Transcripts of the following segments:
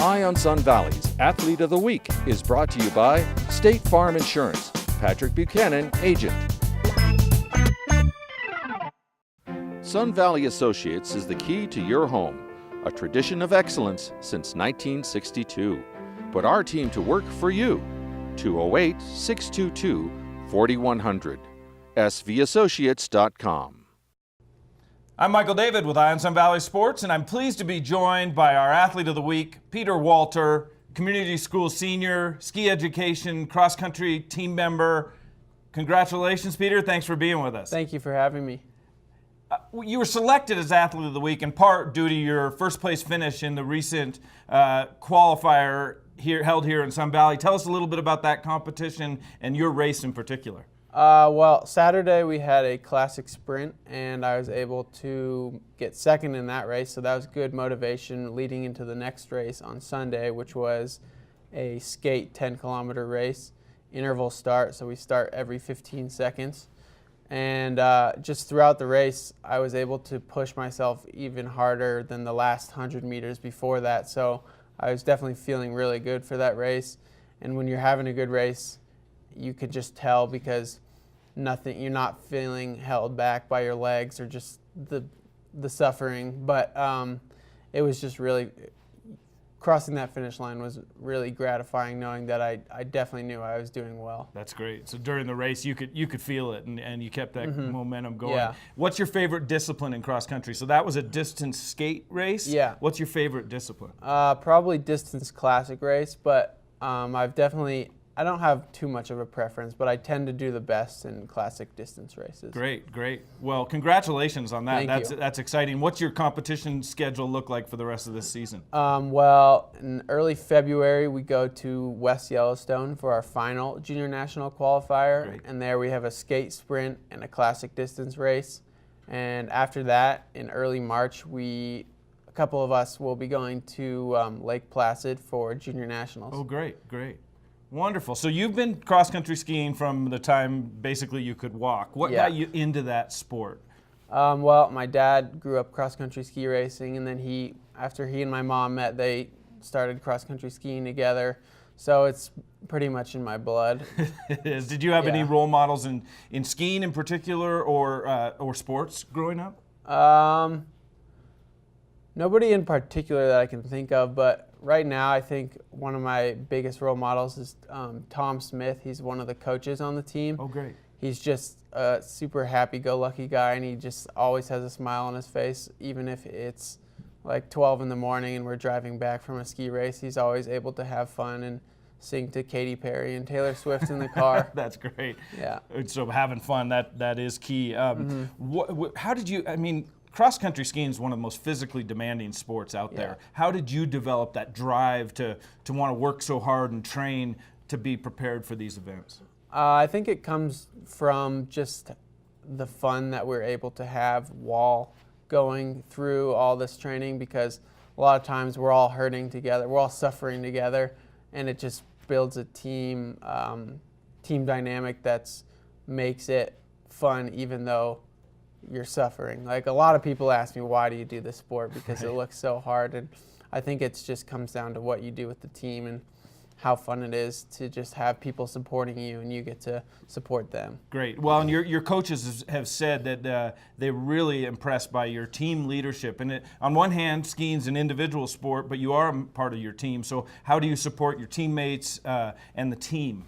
Eye on Sun Valley's Athlete of the Week is brought to you by State Farm Insurance. Patrick Buchanan, agent. Sun Valley Associates is the key to your home, a tradition of excellence since 1962. Put our team to work for you. 208-622-4100. SVAssociates.com. I'm Michael David with Eye on Sun Valley Sports, and I'm pleased to be joined by our Athlete of the Week, Peter Walter, community school senior, ski education, cross-country team member. Congratulations, Peter. Thanks for being with us. Thank you for having me. You were selected as Athlete of the Week in part due to your first-place finish in the recent qualifier held here in Sun Valley. Tell us a little bit about that competition and your race in particular. Well, Saturday we had a classic sprint, and I was able to get second in that race, so that was good motivation leading into the next race on Sunday, which was a skate 10-kilometer race, interval start, so we start every 15 seconds. And just throughout the race, I was able to push myself even harder than the last 100 meters before that, so I was definitely feeling really good for that race. And when you're having a good race, you could just tell because you're not feeling held back by your legs or just the suffering. But it was just really, crossing that finish line was really gratifying, knowing that I definitely knew I was doing well. That's great. So during the race, you could feel it, and you kept that momentum going. Yeah. What's your favorite discipline in cross country? So that was a distance skate race? Yeah. What's your favorite discipline? Probably distance classic race, but I don't have too much of a preference, but I tend to do the best in classic distance races. Great, great. Well, congratulations on that. Thank you. That's exciting. What's your competition schedule look like for the rest of this season? Well, in early February, we go to West Yellowstone for our final junior national qualifier. Great. And there we have a skate sprint and a classic distance race. And after that, in early March, a couple of us will be going to Lake Placid for junior nationals. Oh, great, great. Wonderful. So you've been cross-country skiing from the time basically you could walk. What got you into that sport? Well, my dad grew up cross-country ski racing, and then after he and my mom met, they started cross-country skiing together. So it's pretty much in my blood. It is. Did you have any role models in skiing in particular or sports growing up? Nobody in particular that I can think of, but right now I think one of my biggest role models is Tom Smith. He's one of the coaches on the team. Oh, great. He's just a super happy-go-lucky guy, and he just always has a smile on his face, even if it's like 12 in the morning and we're driving back from a ski race. He's always able to have fun and sing to Katy Perry and Taylor Swift in the car. That's great. Yeah. So having fun, that is key. How did you, cross-country skiing is one of the most physically demanding sports out there. How did you develop that drive to want to work so hard and train to be prepared for these events? I think it comes from just the fun that we're able to have while going through all this training, because a lot of times we're all hurting together, we're all suffering together, and it just builds a team dynamic that makes it fun even though you're suffering. Like, a lot of people ask me, why do you do this sport? Because it looks so hard, and I think it just comes down to what you do with the team and how fun it is to just have people supporting you and you get to support them. Great. Well, and your coaches have said that they're really impressed by your team leadership. And on one hand, skiing's an individual sport, but you are a part of your team. So how do you support your teammates and the team?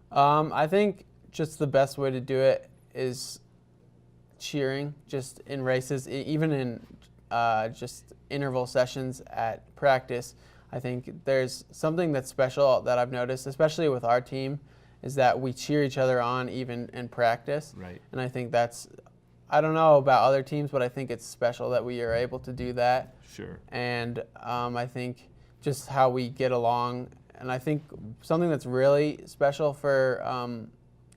I think just the best way to do it is cheering, just in races, even in just interval sessions at practice. I think there's something that's special that I've noticed, especially with our team, is that we cheer each other on even in practice. Right. And I think I don't know about other teams, but I think it's special that we are able to do that. Sure. And I think just how we get along, and I think something that's really special for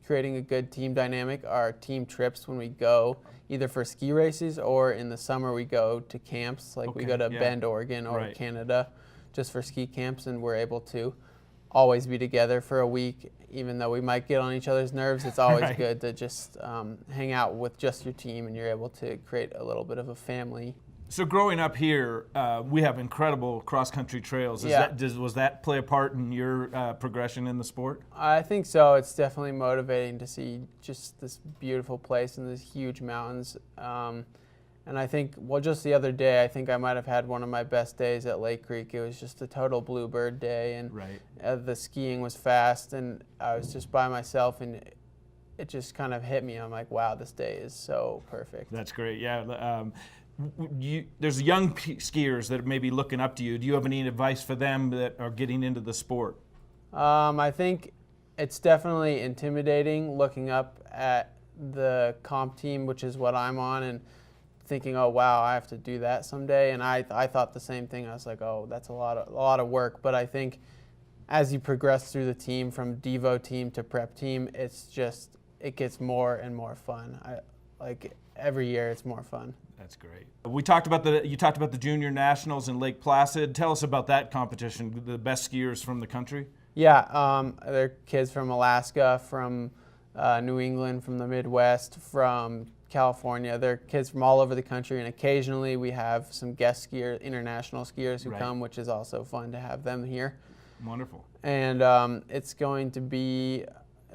creating a good team dynamic are team trips when we go either for ski races or in the summer we go to camps, like we go to Bend, Oregon or Canada just for ski camps, and we're able to always be together for a week. Even though we might get on each other's nerves, it's always good to just hang out with just your team, and you're able to create a little bit of a family So growing up here, we have incredible cross-country trails. Was that play a part in your progression in the sport? I think so. It's definitely motivating to see just this beautiful place and these huge mountains. And I think, well, just the other day, I think I might have had one of my best days at Lake Creek. It was just a total bluebird day, and the skiing was fast, and I was just by myself, and it just kind of hit me. I'm like, wow, this day is so perfect. That's great. Yeah. There's young skiers that may be looking up to you. Do you have any advice for them that are getting into the sport? I think it's definitely intimidating looking up at the comp team, which is what I'm on, and thinking, oh wow, I have to do that someday. And I thought the same thing. I was like, oh, that's a lot of work. But I think as you progress through the team, from Devo team to prep team, it gets more and more fun. Like every year, it's more fun. That's great. You talked about the Junior Nationals in Lake Placid. Tell us about that competition. The best skiers from the country. Yeah, they're kids from Alaska, from New England, from the Midwest, from California. They're kids from all over the country, and occasionally we have some guest skiers, international skiers who come, which is also fun to have them here. Wonderful. And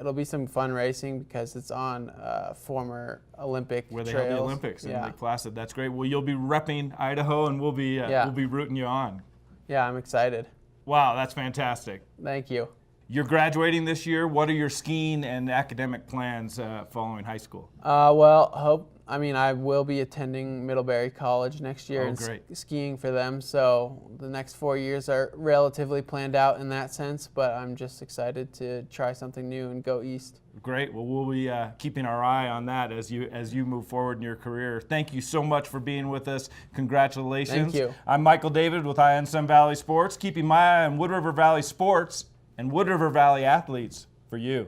it'll be some fun racing because it's on former Olympic where they trails. have the Olympics in Lake Placid. That's great. Well, you'll be repping Idaho, and we'll be rooting you on. Yeah, I'm excited. Wow, that's fantastic. Thank you. You're graduating this year. What are your skiing and academic plans following high school? I will be attending Middlebury College next year and skiing for them. So the next 4 years are relatively planned out in that sense, but I'm just excited to try something new and go east. Great. Well, we'll be keeping our eye on that as you move forward in your career. Thank you so much for being with us. Congratulations. Thank you. I'm Michael David with Eye on Sun Valley Sports, keeping my eye on Wood River Valley sports and Wood River Valley athletes for you.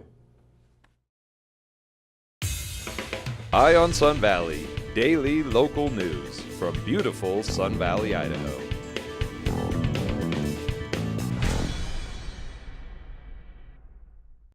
Eye on Sun Valley, daily local news from beautiful Sun Valley, Idaho.